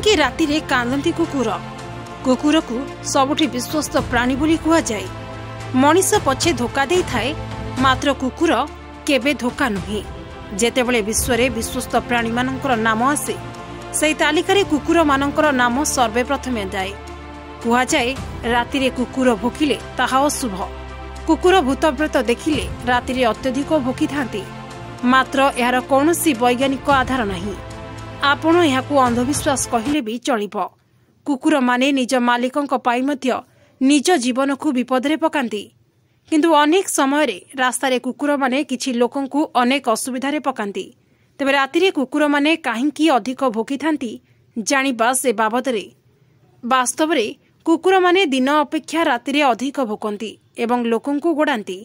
कहीं राति कांदती कुकुर कुकुर को सबुठी विश्वस्त प्राणी बोली कह जाए। मनीष पछे धोखा दे थाए मात्र कुकुर केबे धोखा नुहे। जेतेबेले विश्वरे विश्वस्त प्राणी मानकर नाम आसे से तालिकार कुकुर मानकर नाम सर्वप्रथमे जाए। कह जाए राति कुकुर भोकिले ताहा अशुभ। कुकुर भूतप्रेत देखिले राति अत्यधिक भोकी थांती मात्र यार कौनसी वैज्ञानिक आधार नहीं। आपण यहाकू अंधविश्वास कहले भी चलिब। कुकुर माने निज मालिकंक पाई मध्य निज जीवन को विपद में पकांती किंतु अनेक समय रास्तार कुकुर माने किछि लोकंकु अनेक असुविधा पकांती। तेबे राति कुकुर माने काहींकी अधिक भोकी थांती जानिबा से बाबद वास्तव में कुकुर माने दिन अपेक्षा राति अधिक भोकंती एवं लोकंकु गोड़ांती।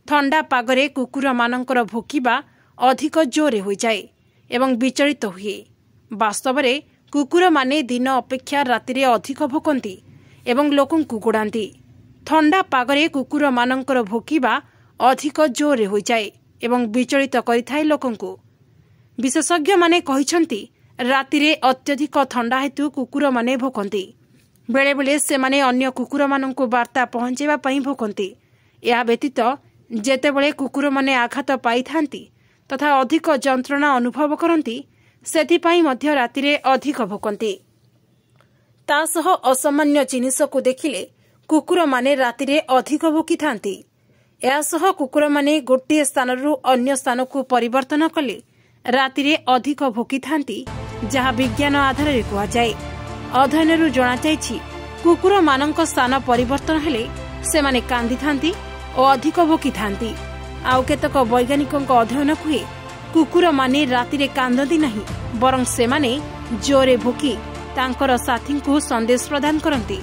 ठंडा पागरे कुकुर मानकर भोकिबा अधिक जोरे हो जाए एवं विचलित हुए। वास्तव में कुकुर माने दिन अपेक्षा राति अधिक भोकंती एवं लोकंकु गोड़ांती। ठंडा पागरे कुकुर मानकर भोकिबा अधिक जोरे हो जाए एवं विचलित करिथाए लोकंकु। विशेषज्ञ माने कहिसंती रातिरे अत्यधिक ठंडा हेतु कुकुर माने भोकंती। बेले बेले से माने अन्य कुकुर मानंकु वार्ता पहुंचेबा पई भोकंती। या व्यतीत जेतेबेले कुकुर माने आघात पाई थांती तथा अधिक जंत्रणा अनुभव करती सेथिपाई मध्य रातिरे अधिक भोकंती। तासह असामान्य जिनिस को देखिले कुकुर माने रातिरे अधिक भोकी थांती। यासह कुकुर माने गोटे स्थानरू अन्य स्थान को परिवर्तन कले रातिरे अधिक भोकी थांती जहाँ विज्ञान आधार में कह जाए। अध्ययन जना जाइछि कुकुर मानक स्थान परिवर्तन हेले सेमाने कांदी थांती और अधिक भोकी थांती। आउ केतक वैज्ञानिकों अध्ययन कहे कुकुर माने रातिरे कांदती नहीं बरं सेमाने जोरे भोकी तांकर साथी को संदेश प्रदान करती।